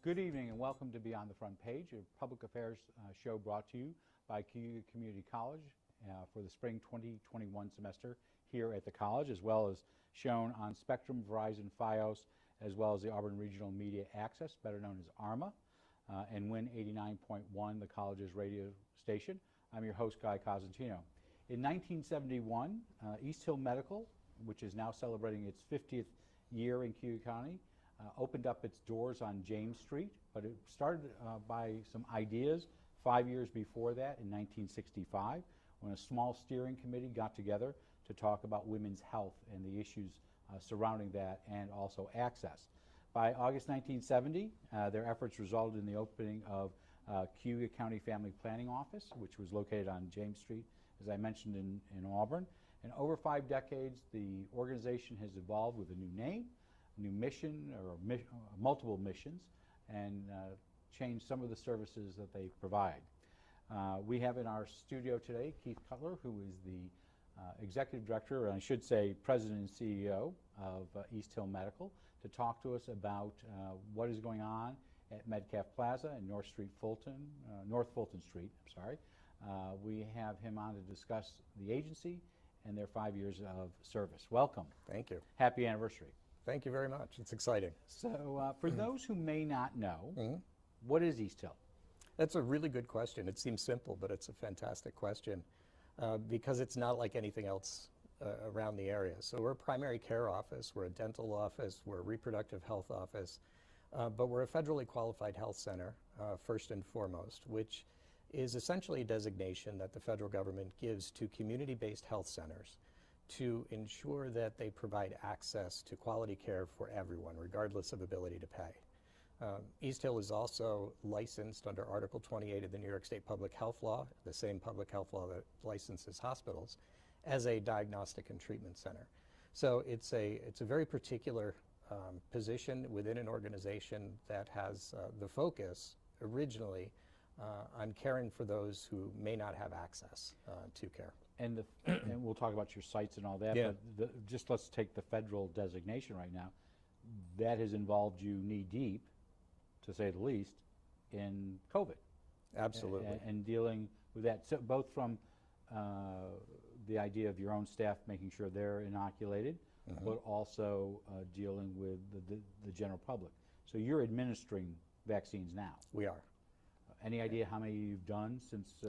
Good evening and welcome to Beyond the Front Page, a public affairs show brought to you by Cayuga Community College for the spring 2021 semester here at the college, as well as shown on Spectrum, Verizon, Fios, as well as the Auburn Regional Media Access, better known as ARMA, and Win 89.1, the college's radio station. I'm your host, Guy Cosentino. In 1971, East Hill Medical, which is now celebrating its 50th year in Cayuga County, opened up its doors on James Street, but it started by some ideas 5 years before that in 1965 when a small steering committee got together to talk about women's health and the issues surrounding that and also access. By August 1970, their efforts resulted in the opening of Cayuga County Family Planning Office, which was located on James Street, as I mentioned, in Auburn. And over 5 decades, the organization has evolved with a new name, new mission, or multiple missions, and change some of the services that they provide. We have in our studio today Keith Cutler, who is the Executive Director, and I should say President and CEO of East Hill Medical, to talk to us about what is going on at Metcalf Plaza and North Fulton Street. We have him on to discuss the agency and their 5 years of service. Welcome. Thank you. Happy anniversary. Thank you very much. It's exciting. So for those who may not know, what is East Hill? That's a really good question. It seems simple, but it's a fantastic question because it's not like anything else around the area. So we're a primary care office, we're a dental office, we're a reproductive health office, but we're a federally qualified health center, first and foremost, which is essentially a designation that the federal government gives to community-based health centers to ensure that they provide access to quality care for everyone, regardless of ability to pay. East Hill is also licensed under Article 28 of the New York State Public Health Law, the same public health law that licenses hospitals, as a diagnostic and treatment center. So it's a very particular position within an organization that has the focus originally on caring for those who may not have access to care. And we'll talk about your sites and all that, Yeah. but just let's take the federal designation right now. That has involved you knee-deep, to say the least, in COVID. Absolutely. And dealing with that, so both from the idea of your own staff making sure they're inoculated, but also dealing with the general public. So you're administering vaccines now. We are. Any idea how many you've done since,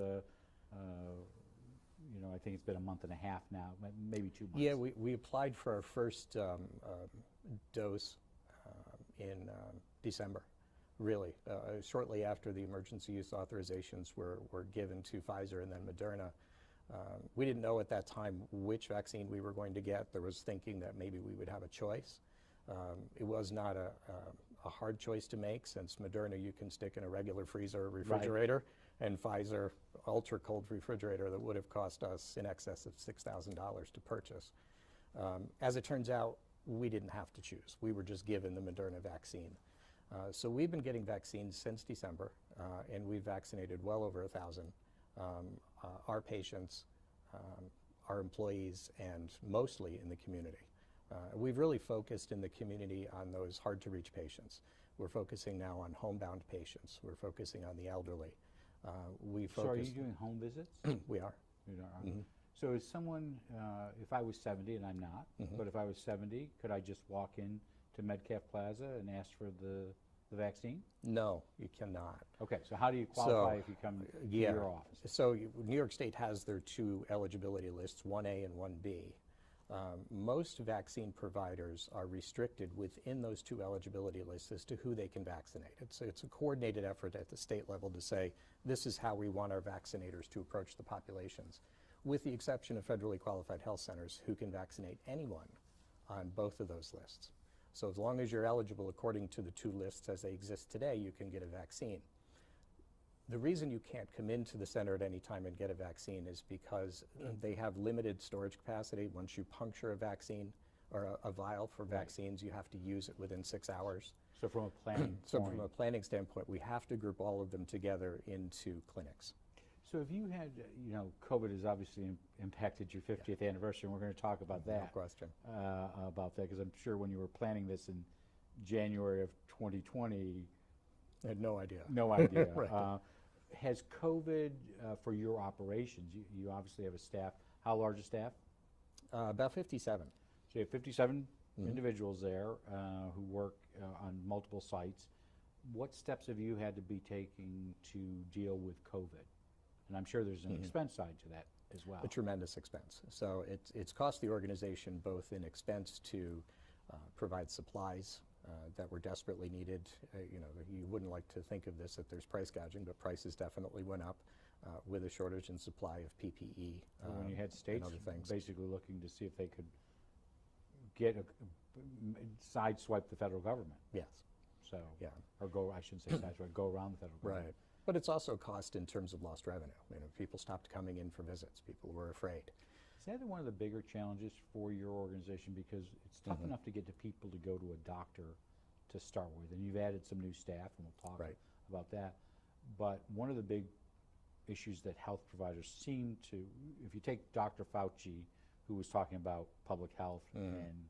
I think it's been a month and a half now, maybe 2 months? Yeah, we applied for our first dose in December, really, shortly after the emergency use authorizations were given to Pfizer and then Moderna. We didn't know at that time which vaccine we were going to get. There was thinking that maybe we would have a choice. It was not a hard choice to make, since Moderna you can stick in a regular freezer or refrigerator, right, and Pfizer ultra cold refrigerator that would have cost us in excess of $6,000 to purchase. As it turns out, we didn't have to choose. We were just given the Moderna vaccine. So we've been getting vaccines since December, and we've vaccinated well over 1,000. Our patients, our employees, and mostly in the community. We've really focused in the community on those hard-to-reach patients. We're focusing now on homebound patients. We're focusing on the elderly. So are you doing home visits? We are. You are. So is someone, if I was 70, and I'm not, but if I was 70, could I just walk in to Metcalf Plaza and ask for the vaccine? No, you cannot. Okay, so how do you qualify if you come to your office? So New York State has their 2 eligibility lists, 1A and 1B. Most vaccine providers are restricted within those 2 eligibility lists as to who they can vaccinate. It's a coordinated effort at the state level to say, this is how we want our vaccinators to approach the populations, with the exception of federally qualified health centers who can vaccinate anyone on both of those lists. So as long as you're eligible according to the 2 lists as they exist today, you can get a vaccine. The reason you can't come into the center at any time and get a vaccine is because they have limited storage capacity. Once you puncture a vaccine or a vial for vaccines, you have to use it within 6 hours. So from a planning from a planning standpoint, we have to group all of them together into clinics. So if you had, COVID has obviously impacted your 50th anniversary, and we're going to talk about that. No question. About that, because I'm sure when you were planning this in January of 2020, I had no idea. No idea. Right. Has COVID, for your operations, you obviously have a staff, how large a staff? About 57. So you have 57 individuals there who work on multiple sites. What steps have you had to be taking to deal with COVID? And I'm sure there's an expense side to that as well. A tremendous expense. So it's cost the organization both in expense to provide supplies that were desperately needed. You wouldn't like to think of this that there's price gouging, but prices definitely went up with a shortage in supply of PPE. When you had states and other things. basically looking to see if they could sideswipe the federal government. Yes. So, Yeah. or go, I shouldn't say sideswipe, go around the federal government. Right. But it's also cost in terms of lost revenue. People stopped coming in for visits. People were afraid. Is that one of the bigger challenges for your organization? Because it's tough enough to get to people to go to a doctor to start with. And you've added some new staff, and we'll talk about that. But one of the big issues that health providers seem to, if you take Dr. Fauci, who was talking about public health and,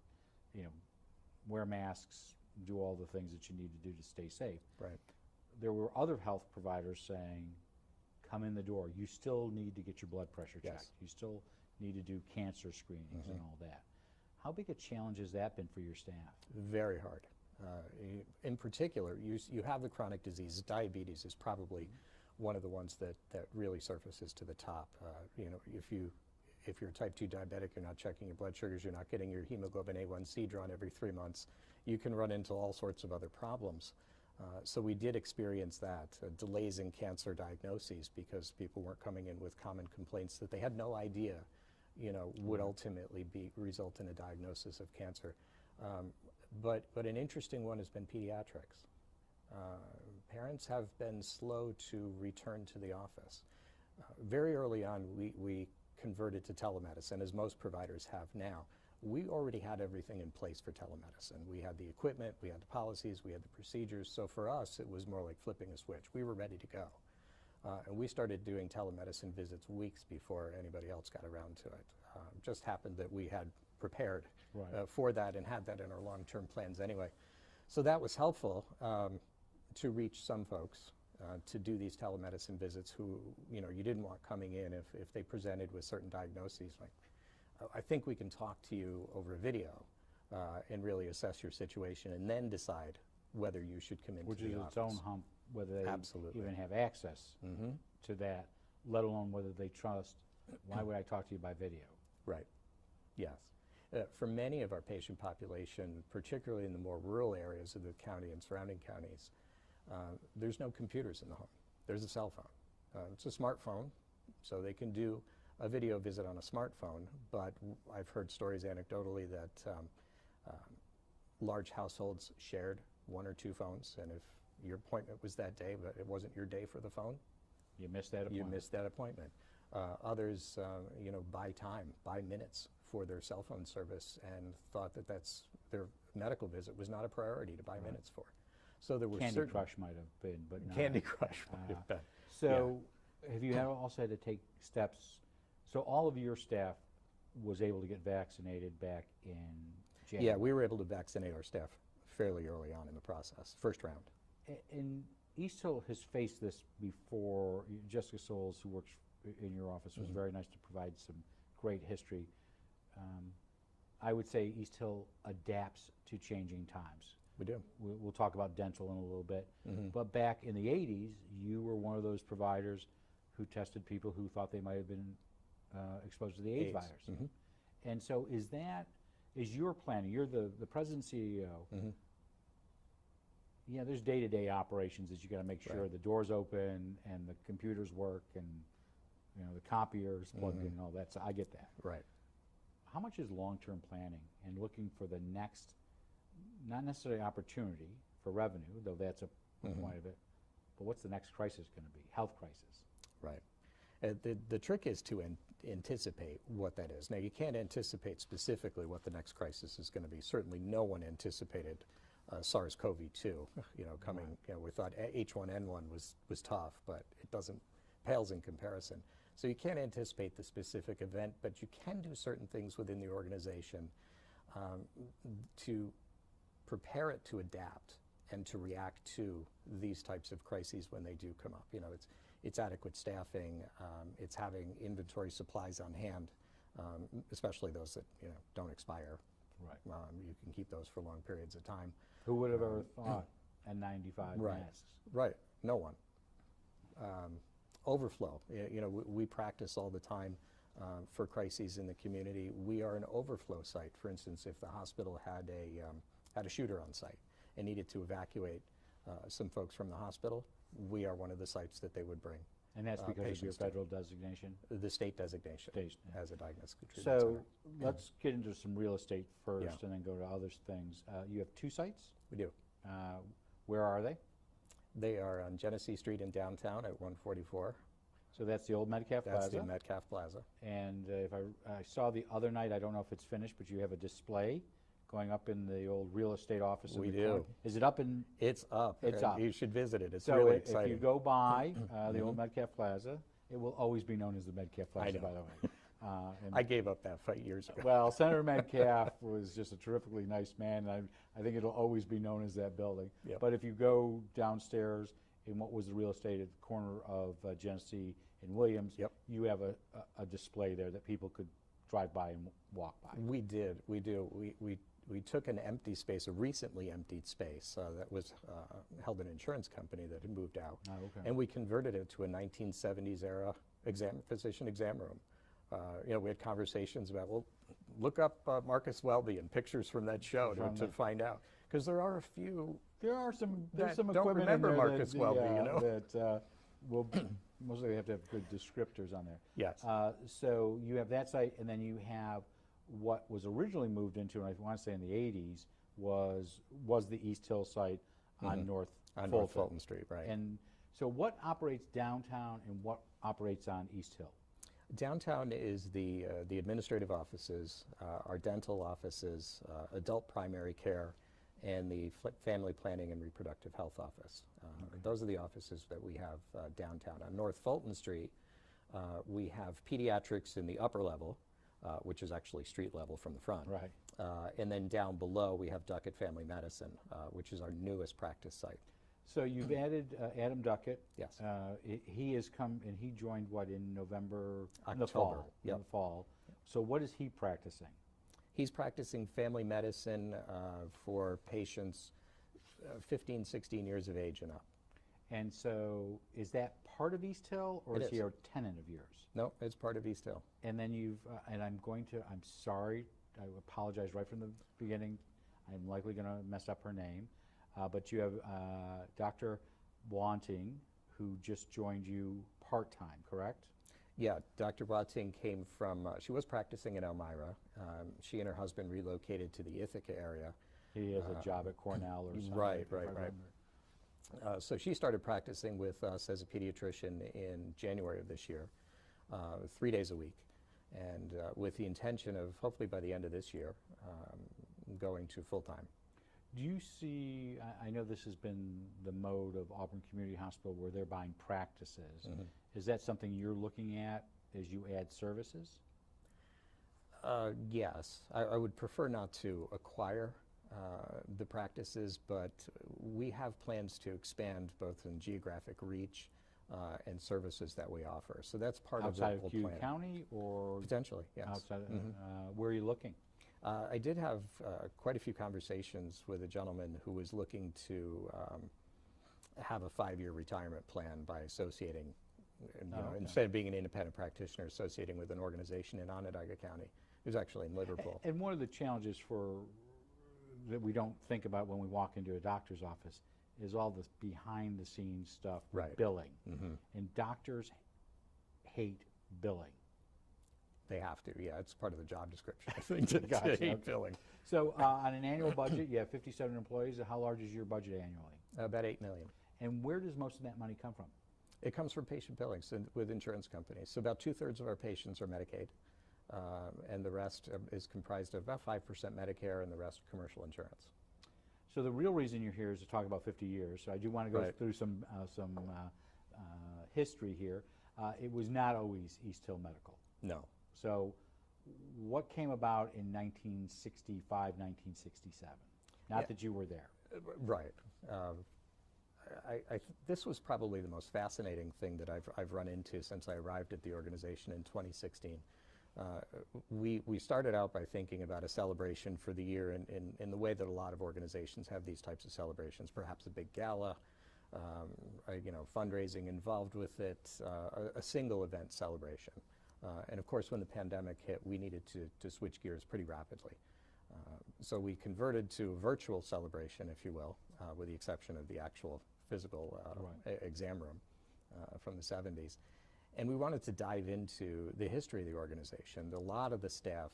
wear masks, do all the things that you need to do to stay safe. Right. There were other health providers saying, come in the door. You still need to get your blood pressure checked. Yes. You still need to do cancer screenings and all that. How big a challenge has that been for your staff? Very hard. In particular, you have the chronic disease. Diabetes is probably one of the ones that really surfaces to the top. If you're type 2 diabetic, you're not checking your blood sugars, you're not getting your hemoglobin A1C drawn every 3 months, you can run into all sorts of other problems. So we did experience that, delays in cancer diagnoses because people weren't coming in with common complaints that they had no idea, would ultimately result in a diagnosis of cancer. But an interesting one has been pediatrics. Parents have been slow to return to the office. Very early on, we converted to telemedicine, as most providers have now. We already had everything in place for telemedicine. We had the equipment, we had the policies, we had the procedures. So for us, it was more like flipping a switch. We were ready to go. And we started doing telemedicine visits weeks before anybody else got around to it. Just happened that we had prepared for that and had that in our long-term plans anyway. So that was helpful to reach some folks to do these telemedicine visits who, you didn't want coming in if they presented with certain diagnoses. Like, I think we can talk to you over a video and really assess your situation and then decide whether you should come into the office. Which is its own hump, whether they even have access to that, let alone whether they trust, why would I talk to you by video? Right, yes. For many of our patient population, particularly in the more rural areas of the county and surrounding counties, there's no computers in the home. There's a cell phone. It's a smartphone, so they can do a video visit on a smartphone, but I've heard stories anecdotally that large households shared 1 or 2 phones, and if your appointment was that day, but it wasn't your day for the phone, you missed that appointment. You missed that appointment. Others, buy minutes for their cell phone service and thought that their medical visit was not a priority to buy minutes for. So there were Candy Crush might have been, but not. Candy Crush might have been. So have you also had to take steps? So all of your staff was able to get vaccinated back in January? Yeah, we were able to vaccinate our staff fairly early on in the process, first round. And East Hill has faced this before. Jessica Souls, who works in your office, was very nice to provide some great history. I would say East Hill adapts to changing times. We do. We'll talk about dental in a little bit. But back in the 80s, you were one of those providers who tested people who thought they might have been exposed to the AIDS virus. And so is your planning, you're the president and CEO, yeah, there's day-to-day operations that you got to make sure the doors open and the computers work and the copiers plugged in and all that, so I get that. Right. How much is long-term planning and looking for the next, not necessarily opportunity for revenue, though that's a point of it, but what's the next crisis going to be? Health crisis. Right. The trick is to anticipate what that is. Now, you can't anticipate specifically what the next crisis is going to be. Certainly no one anticipated SARS-CoV-2 coming. We thought H1N1 was tough, but it pales in comparison. So you can't anticipate the specific event, but you can do certain things within the organization to prepare it to adapt and to react to these types of crises when they do come up. You know, it's adequate staffing, it's having inventory supplies on hand, especially those that, you know, don't expire. Right. You can keep those for long periods of time. Who would have ever thought N95 masks? Right, no one. Overflow, you know, we practice all the time for crises in the community. We are an overflow site. For instance, if the hospital had a shooter on site and needed to evacuate some folks from the hospital, we are one of the sites that they would bring. And that's because of your federal designation? The state designation State, yeah. as a diagnostic treatment So center. let's get into some real estate first, Yeah. and then go to other things. You have 2 sites? We do. Where are they? They are on Genesee Street in downtown at 144. So that's the old Metcalf That's Plaza. the Metcalf Plaza. And if I saw the other night, I don't know if it's finished, but you have a display going up in the old real estate office. We in the corner. do. Is it up in? It's up. It's up. You should visit it. It's So really if exciting. you go by the old Metcalf Plaza, it will always be known as the Metcalf Plaza, know. by the way. And I gave up that fight years ago. well, Senator Metcalf was just a terrifically nice man, and I think it'll always be known as that building. Yep. But if you go downstairs in what was the real estate at the corner of Genesee and Williams, Yep. you have a display there that people could drive by and walk by. We did. We do. We took an empty space, a recently emptied space that was held an insurance company that had moved out, Oh, okay. and we converted it to a 1970s era physician exam room. You know, we had conversations about, well, look up Marcus Welby and pictures from that show to find out, because there are a few. There's some that equipment don't remember in there Marcus Welby, you know? that will mostly they have to have good descriptors on there. Yes. So you have that site, and then you have what was originally moved into, and I want to say in the 80s, was the East Hill site on North Fulton Street, right. And so what operates downtown and what operates on East Hill? Downtown is the administrative offices, our dental offices, adult primary care, and the family planning and reproductive health office. Those are the offices that we have downtown. On North Fulton Street, we have pediatrics in the upper level, which is actually street level from the front. Right. And then down below, we have Duckett Family Medicine, which is our newest practice site. So you've added Adam Duckett. Yes. He has come, and he joined, what, in November? October. In the fall. Yep. In the fall. So what is he practicing? He's practicing family medicine for patients 15, 16 years of age and up. And so is that part of East Hill, or It is he is. a tenant of yours? No, it's part of East Hill. And then and I'm sorry, I apologize right from the beginning. I'm likely going to mess up her name. But you have Dr. Wanting, who just joined you part-time, correct? Yeah, Dr. Boateng came from, she was practicing in Elmira. She and her husband relocated to the Ithaca area. He has a job at Cornell or something. Right, if I right. remember. So she started practicing with us as a pediatrician in January of this year, 3 days a week, and with the intention of hopefully by the end of this year going to full-time. Do you see, I know this has been the mode of Auburn Community Hospital where they're buying practices. Is that something you're looking at as you add services? Yes, I would prefer not to acquire the practices, but we have plans to expand both in geographic reach and services that we offer. So that's part outside of the of whole Cayuga plan. County, or Potentially, yes. outside? Where are you looking? I did have quite a few conversations with a gentleman who was looking to have a 5-year retirement plan by associating, okay. instead of being an independent practitioner, associating with an organization in Onondaga County. It was actually in Liverpool. And one of the challenges that we don't think about when we walk into a doctor's office is all this behind-the-scenes stuff, with Right. billing. And doctors hate billing. They have to, yeah. It's part of the job description, I think, to Gotcha, hate okay. billing. So on an annual budget, you have 57 employees. How large is your budget annually? About $8 million. And where does most of that money come from? It comes from patient billings with insurance companies. So about 2/3 of our patients are Medicaid, and the rest is comprised of about 5% Medicare and the rest commercial insurance. So the real reason you're here is to talk about 50 years. So I do want to go Right. through some history here. It was not always East Hill Medical. No. So what came about in 1965, 1967? Not Yeah. that you were there. Right. This was probably the most fascinating thing that I've run into since I arrived at the organization in 2016. We started out by thinking about a celebration for the year in the way that a lot of organizations have these types of celebrations, perhaps a big gala, fundraising involved with it, a single event celebration. And of course, when the pandemic hit, we needed to switch gears pretty rapidly. So we converted to a virtual celebration, if you will, with the exception of the actual physical exam room from the 70s. And we wanted to dive into the history of the organization. A lot of the staff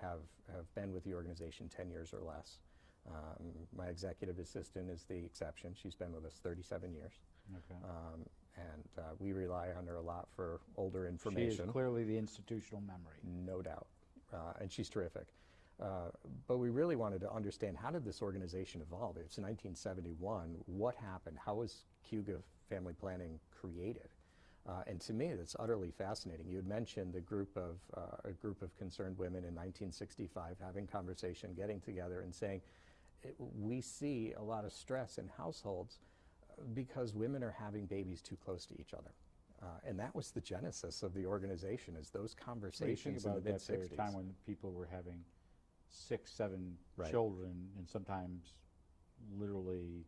have been with the organization 10 years or less. My executive assistant is the exception. She's been with us 37 years. Okay. And we rely on her a lot for older information. She is clearly the institutional memory. No doubt. And she's terrific. But we really wanted to understand, how did this organization evolve? It's 1971. What happened? How was Cayuga Family Planning created? And to me, that's utterly fascinating. You had mentioned a group of concerned women in 1965 having conversation, getting together and saying, we see a lot of stress in households because women are having babies too close to each other. And that was the genesis of the organization, is those conversations in the mid-60s. There was a time when people were having 6, 7 children, and sometimes literally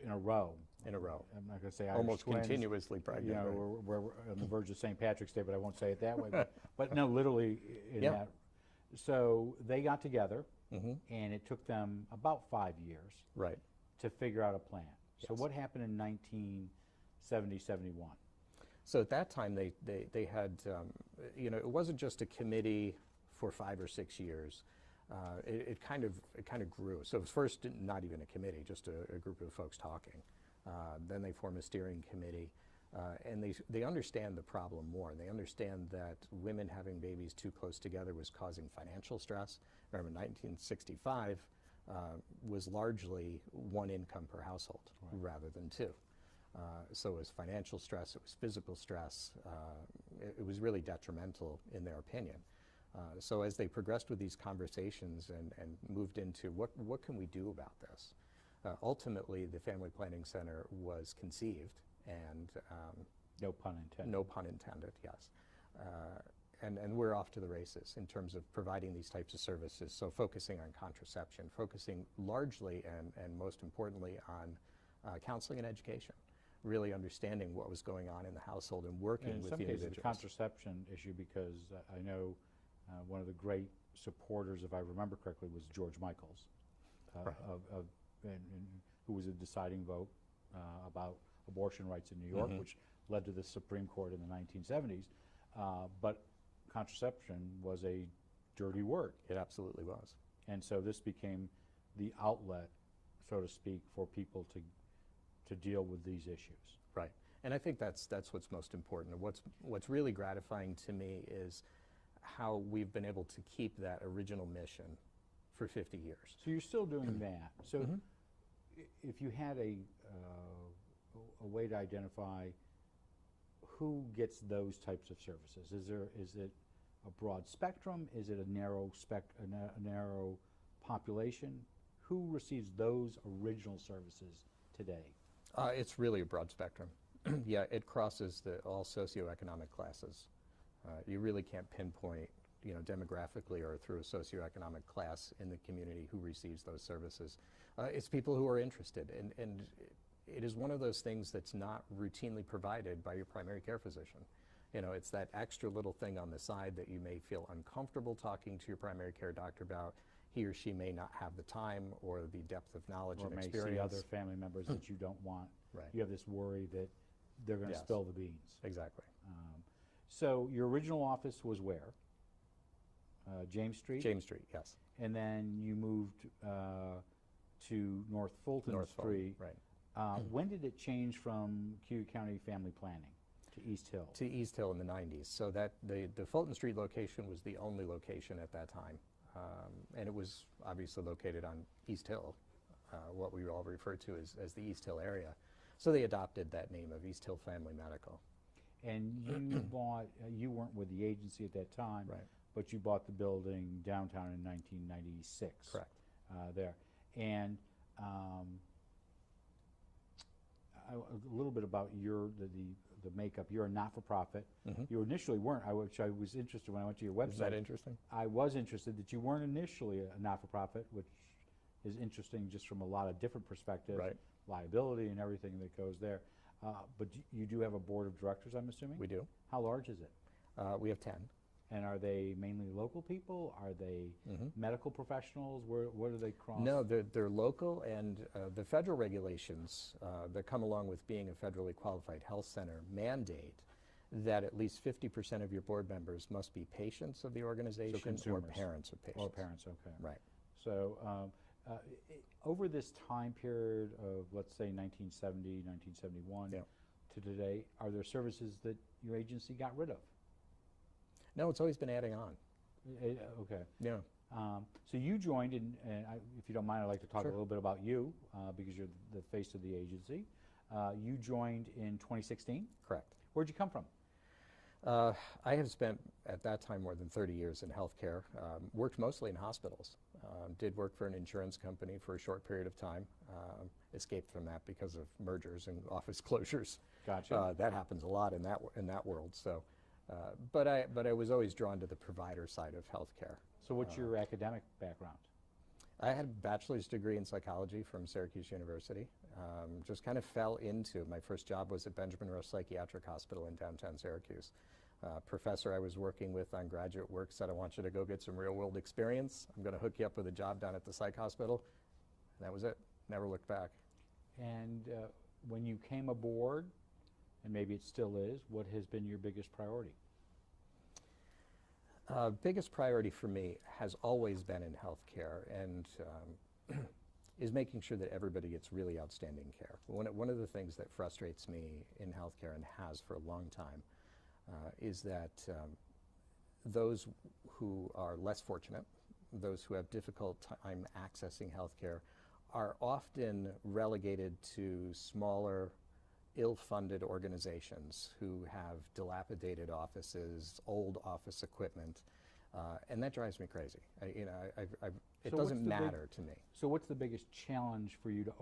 in a row. In a row. I'm not going to say almost twins, continuously pregnant. You know, we're on the verge of St. Patrick's Day, but I won't say it that way. But no, literally in that. So they got together, and it took them about 5 years to figure out a plan. So what happened in 1970, 71? So at that time, they had, it wasn't just a committee for 5 or 6 years. It kind of grew. So it was first not even a committee, just a group of folks talking. Then they form a steering committee, and they understand the problem more. They understand that women having babies too close together was causing financial stress. Remember, 1965 was largely one income per household rather than two. So it was financial stress, it was physical stress. It was really detrimental in their opinion. So as they progressed with these conversations and moved into what can we do about this? Ultimately, the Family Planning Center was conceived, and no pun intended. No pun intended, yes. And we're off to the races in terms of providing these types of services. So focusing on contraception, focusing largely and most importantly on counseling and education, really understanding what was going on in the household and working with the individuals. In some cases, the contraception issue, because I know one of the great supporters, if I remember correctly, was George Michaels, who was a deciding vote about abortion rights in New York, which led to the Supreme Court in the 1970s. But contraception was a dirty word. It absolutely was. And so this became the outlet, so to speak, for people to deal with these issues. Right. And I think that's what's most important. And what's really gratifying to me is how we've been able to keep that original mission for 50 years. So you're still doing that. So if you had a way to identify who gets those types of services, is it a broad spectrum? Is it a narrow population? Who receives those original services today? It's really a broad spectrum. Yeah, it crosses all socioeconomic classes. You really can't pinpoint, demographically or through a socioeconomic class in the community who receives those services. It's people who are interested, and it is one of those things that's not routinely provided by your primary care physician. It's that extra little thing on the side that you may feel uncomfortable talking to your primary care doctor about. He or she may not have the time or the depth of knowledge and experience. Or may see other family members that you don't want. Right. You have this worry that they're going to spill the beans. Exactly. So your original office was where? James Street? James Street, yes. And then you moved to North Fulton Street. Right. When did it change from Cayuga County Family Planning to East Hill? To East Hill in the 90s. So that the Fulton Street location was the only location at that time. And it was obviously located on East Hill, what we all refer to as the East Hill area. So they adopted that name of East Hill Family Medical. And you bought, you weren't with the agency at that time, right, but you bought the building downtown in 1996. Correct. There. And a little bit about the makeup. You're a not-for-profit. You initially weren't, which I was interested when I went to your website. Is that interesting? I was interested that you weren't initially a not-for-profit, which is interesting just from a lot of different perspectives, Right. liability and everything that goes there. But you do have a board of directors, I'm assuming? We do. How large is it? We have 10. And are they mainly local people? Are they medical professionals? Where do they cross? No, they're local, and the federal regulations that come along with being a federally qualified health center mandate that at least 50% of your board members must be patients of the organization or parents of patients. Or parents, okay. Right. So over this time period of, let's say, 1970, 1971 to today, are there services that your agency got rid of? No, it's always been adding on. Okay. Yeah. So you joined, and if you don't mind, I'd like to talk Sure. a little bit about you, because you're the face of the agency. You joined in 2016? Correct. Where'd you come from? I have spent, at that time, more than 30 years in healthcare. Worked mostly in hospitals. Did work for an insurance company for a short period of time. Escaped from that because of mergers and office closures. Gotcha. That happens a lot in that world. So, but I was always drawn to the provider side of healthcare. So what's your academic background? I had a bachelor's degree in psychology from Syracuse University. Just kind of fell into, my first job was at Benjamin Rush Psychiatric Hospital in downtown Syracuse. Professor I was working with on graduate work said, I want you to go get some real world experience. I'm going to hook you up with a job down at the psych hospital. And that was it. Never looked back. And when you came aboard, and maybe it still is, what has been your biggest priority? Biggest priority for me has always been in healthcare, and is making sure that everybody gets really outstanding care. One of the things that frustrates me in healthcare, and has for a long time, is that those who are less fortunate, those who have difficult time accessing healthcare, are often relegated to smaller, ill-funded organizations who have dilapidated offices, old office equipment, and that drives me crazy. It So doesn't matter to me. So what's the biggest challenge for you to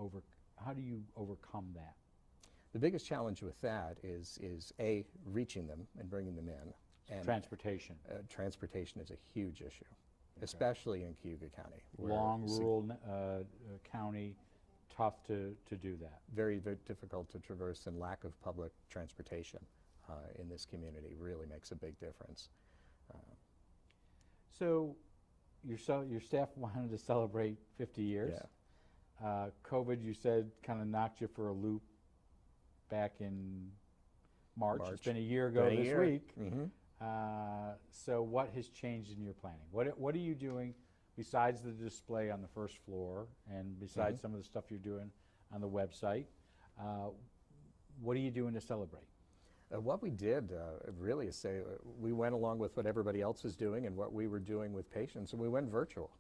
how do you overcome that? The biggest challenge with that is A, reaching them and bringing them in. And Transportation. Transportation is a huge issue, especially in Cayuga County. where Long, rural county, tough to do that. very, very difficult to traverse, and lack of public transportation in this community really makes a big difference. So your staff wanted to celebrate 50 years. Yeah. COVID, you said, kind of knocked you for a loop back in March. It's been a year ago Been a this year. week. Mm-hmm. So what has changed in your planning? What are you doing besides the display on the first floor, and besides some of the stuff you're doing on the website? What are you doing to celebrate? What we did really is say we went along with what everybody else was doing and what we were doing with patients, and we went virtual.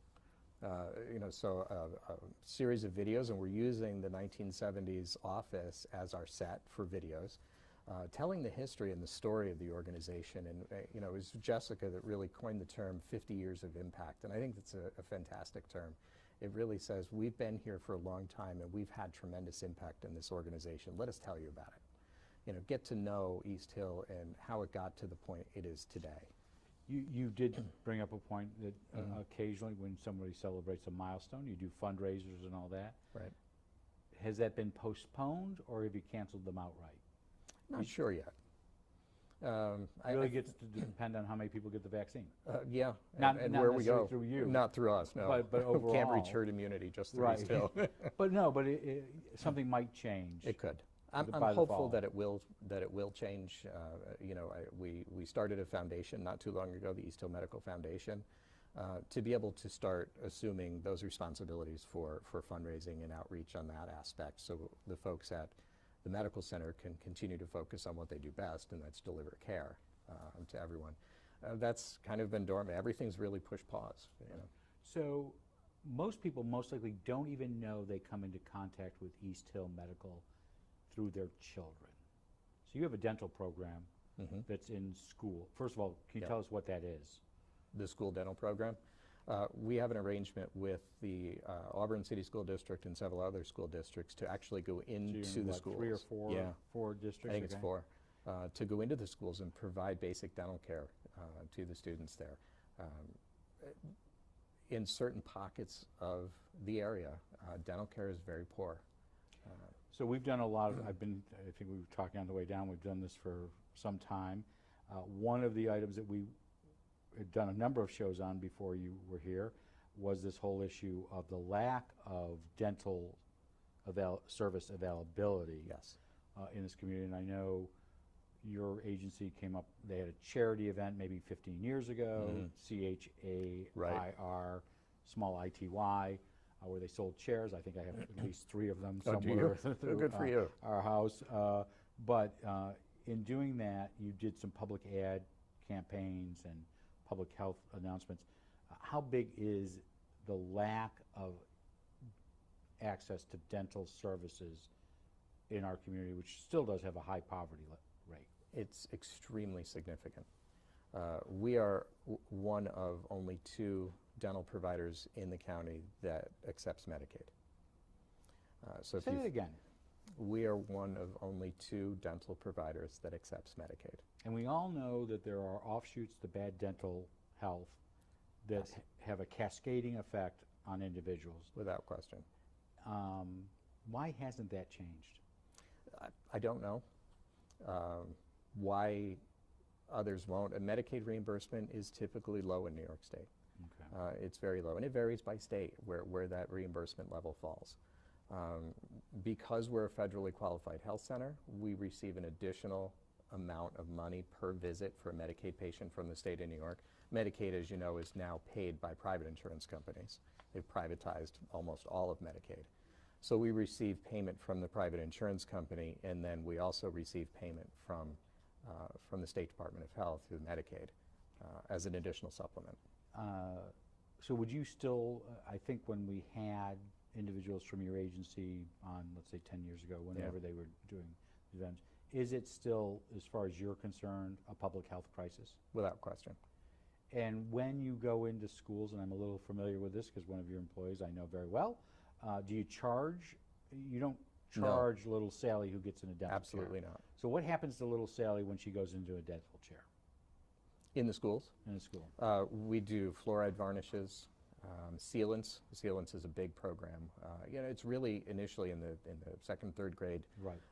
So a series of videos, and we're using the 1970s office as our set for videos, telling the history and the story of the organization. And it was Jessica that really coined the term 50 years of impact, and I think that's a fantastic term. It really says we've been here for a long time and we've had tremendous impact in this organization. Let us tell you about it. Get to know East Hill and how it got to the point it is today. You did bring up a point that occasionally when somebody celebrates a milestone, you do fundraisers and all that. Right. Has that been postponed, or have you canceled them outright? Not sure yet. It really gets to depend on how many people get the vaccine. Yeah, Not where we go. through you. Not through us, no. But overall. Can't reach herd immunity just through Right. East Hill. But something might change. It could. I'm by the hopeful fall. that it will change. We started a foundation not too long ago, the East Hill Medical Foundation, to be able to start assuming those responsibilities for fundraising and outreach on that aspect, so the folks at the medical center can continue to focus on what they do best, and that's deliver care to everyone. That's kind of been dormant. Everything's really push-pause. So most people most likely don't even know they come into contact with East Hill Medical through their children. So you have a dental program that's in school. First of all, can you tell us what that is? The school dental program. We have an arrangement with the Auburn City School District and several other school districts to actually go into the schools. 3 or 4, Yeah. 4 districts? I think it's Okay. 4. To go into the schools and provide basic dental care to the students there. In certain pockets of the area, dental care is very poor. So we've done a lot of, I think we were talking on the way down, we've done this for some time. One of the items that we had done a number of shows on before you were here was this whole issue of the lack of dental service availability. Yes. In this community. And I know your agency came up, they had a charity event maybe 15 years ago, CHAIR, small ITY, where they sold chairs. I think I have at least 3 of them Oh, do somewhere you? through Good for you. our house. But in doing that, you did some public ad campaigns and public health announcements. How big is the lack of access to dental services in our community, which still does have a high poverty rate? It's extremely significant. We are one of only 2 dental providers in the county that accepts Medicaid. So Say it again. We are one of only 2 dental providers that accepts Medicaid. And we all know that there are offshoots to bad dental health that have a cascading effect on individuals. Without question. Why hasn't that changed? I don't know why others won't. A Medicaid reimbursement is typically low in New York State. Okay. It's very low, and it varies by state where that reimbursement level falls. Because we're a federally qualified health center, we receive an additional amount of money per visit for a Medicaid patient from the state of New York. Medicaid, as you know, is now paid by private insurance companies. They've privatized almost all of Medicaid. So we receive payment from the private insurance company, and then we also receive payment from the State Department of Health through Medicaid as an additional supplement. So would you still, I think when we had individuals from your agency on, let's say 10 years ago, whenever they were doing events, is it still, as far as you're concerned, a public health crisis? Without question. And when you go into schools, and I'm a little familiar with this because one of your employees I know very well, do you charge? You don't charge little Sally who gets in a dental Absolutely chair. not. So what happens to little Sally when she goes into a dental chair? In the schools? In a school. We do fluoride varnishes, sealants. Sealants is a big program. You know, it's really initially in the 2nd, 3rd grade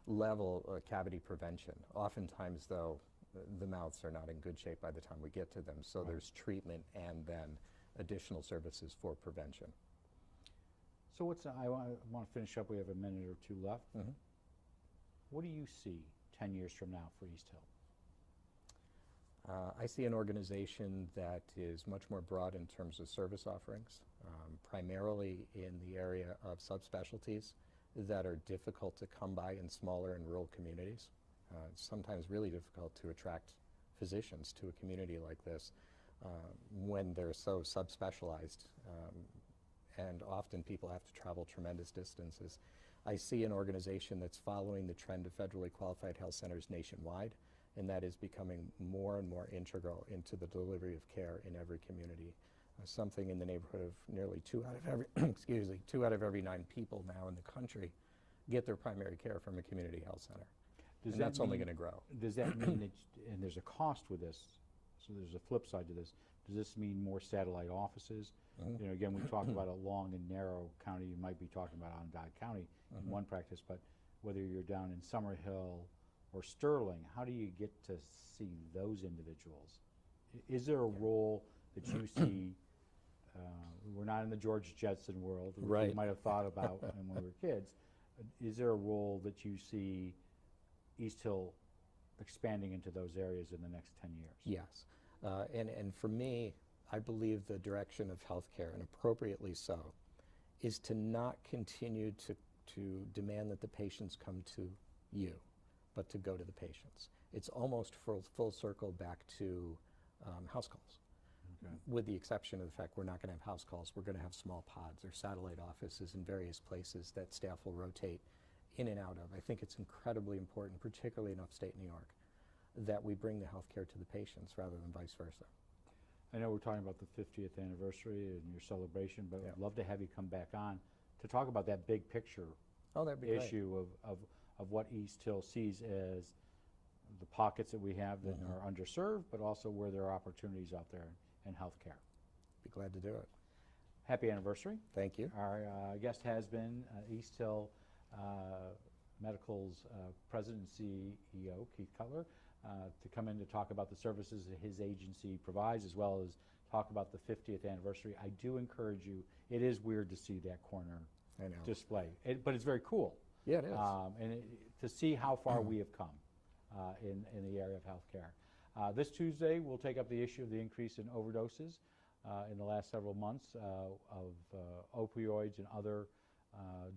level cavity prevention. Oftentimes, though, the mouths are not in good shape by the time we get to them. So there's treatment and then additional services for prevention. So what's, I want to finish up, we have a minute or 2 left. What do you see 10 years from now for East Hill? I see an organization that is much more broad in terms of service offerings, primarily in the area of subspecialties that are difficult to come by in smaller and rural communities. It's sometimes really difficult to attract physicians to a community like this when they're so subspecialized, and often people have to travel tremendous distances. I see an organization that's following the trend of federally qualified health centers nationwide, and that is becoming more and more integral into the delivery of care in every community. Something in the neighborhood of nearly 2 out of every, 2 out of every 9 people now in the country get their primary care from a community health center. And that's only going to grow. Does that mean that, and there's a cost with this, so there's a flip side to this, does this mean more satellite offices? You know, again, we talk about a long and narrow county, you might be talking about Onondaga County in one practice, but whether you're down in Summerhill or Sterling, how do you get to see those individuals? Is there a role that you see, we're not in the George Jetson world, which we might have thought about when we were kids, is there a role that you see East Hill expanding into those areas in the next 10 years? Yes, and for me, I believe the direction of healthcare, and appropriately so, is to not continue to demand that the patients come to you, but to go to the patients. It's almost full circle back to house calls. With the exception of the fact we're not going to have house calls, we're going to have small pods or satellite offices in various places that staff will rotate in and out of. I think it's incredibly important, particularly in upstate New York, that we bring the health care to the patients rather than vice versa. I know we're talking about the 50th anniversary and your celebration, but Yeah. I'd love to have you come back on to talk about that big picture Oh, that'd be great. issue of what East Hill sees as the pockets that we have that are underserved, but also where there are opportunities out there in healthcare. Be glad to do it. Happy anniversary. Thank you. Our guest has been East Hill Medical's President and CEO, Keith Cutler, to come in to talk about the services that his agency provides, as well as talk about the 50th anniversary. I do encourage you, it is weird to see that corner I know. display, but it's very cool. Yeah, it is. And to see how far we have come in the area of healthcare. This Tuesday, we'll take up the issue of the increase in overdoses in the last several months of opioids and other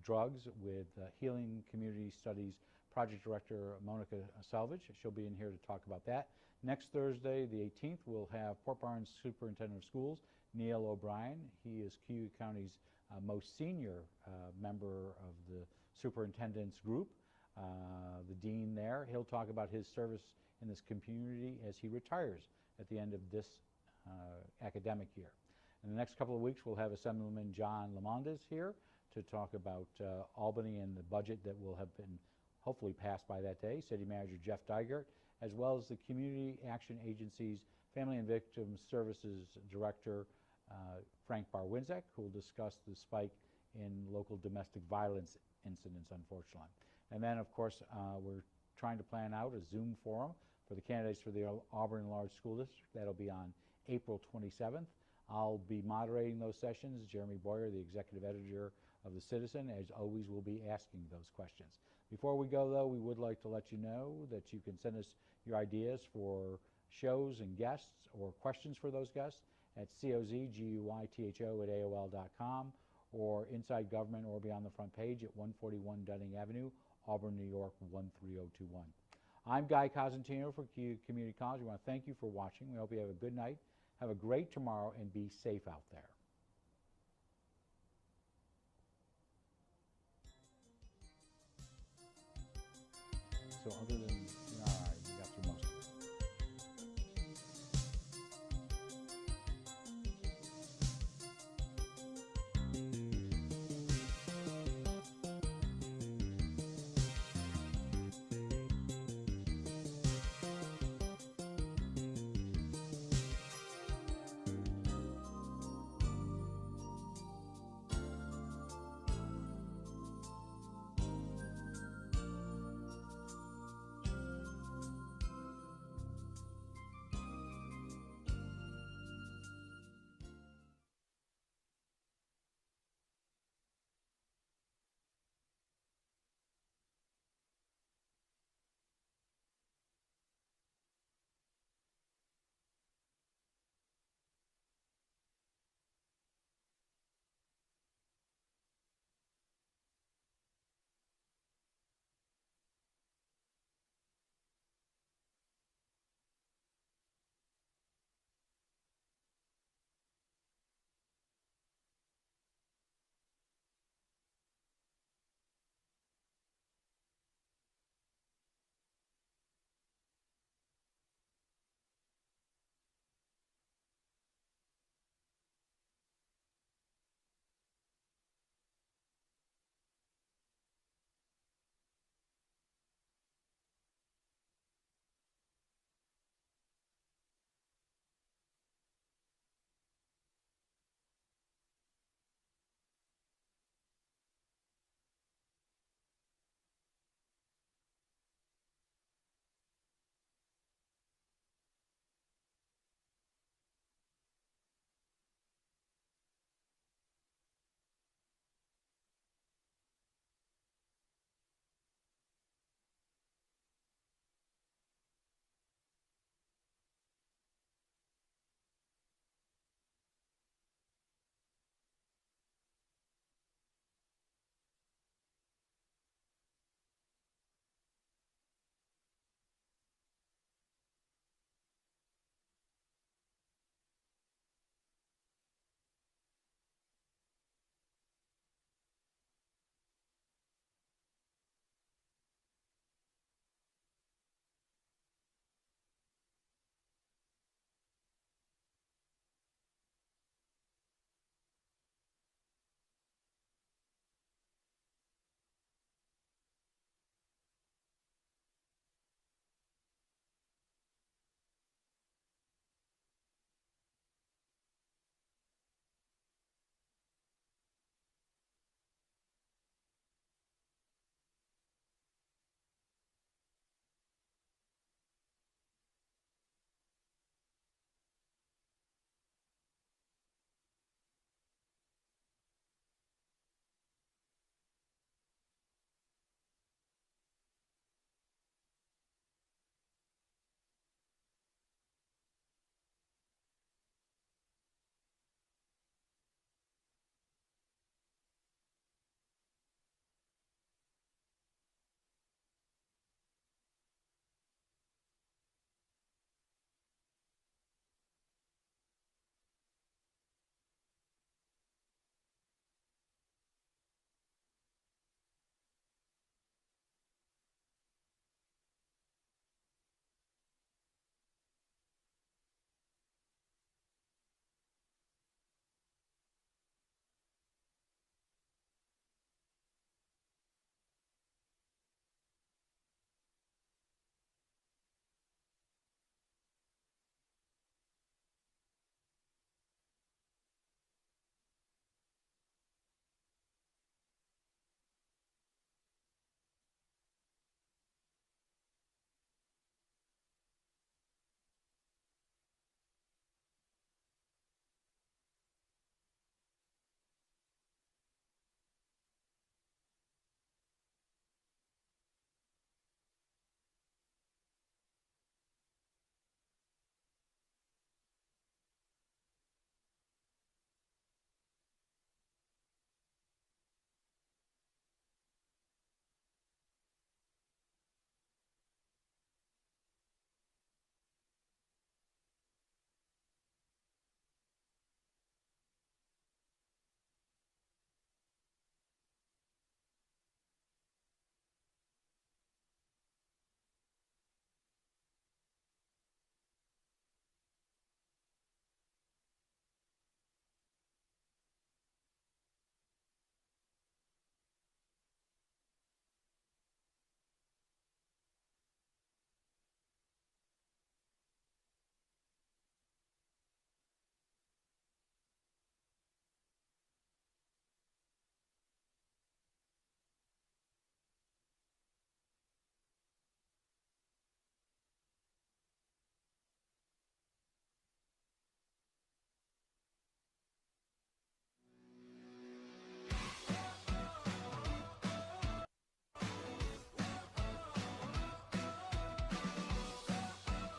drugs with Healing Community Studies Project Director Monica Salvage. She'll be in here to talk about that. Next Thursday, the 18th, we'll have Port Barnes Superintendent of Schools, Neil O'Brien. He is Cayuga County's most senior member of the superintendent's group, the dean there. He'll talk about his service in this community as he retires at the end of this academic year. In the next couple of weeks, we'll have Assemblyman John Lamondes here to talk about Albany and the budget that will have been hopefully passed by that day. City Manager Jeff Dygert, as well as the Community Action Agency's Family and Victim Services Director Frank Barwinczak, who will discuss the spike in local domestic violence incidents, unfortunately. And then, of course, we're trying to plan out a Zoom forum for the candidates for the Auburn Large School District. That'll be on April 27th. I'll be moderating those sessions. Jeremy Boyer, the executive editor of The Citizen, as always, will be asking those questions. Before we go, though, we would like to let you know that you can send us your ideas for shows and guests or questions for those guests at cozguytho@aol.com or Inside Government or Beyond the Front Page at 141 Dunning Avenue, Auburn, New York, 13021. I'm Guy Cosentino for Cayuga Community College. We want to thank you for watching. We hope you have a good night. Have a great tomorrow and be safe out there. So other than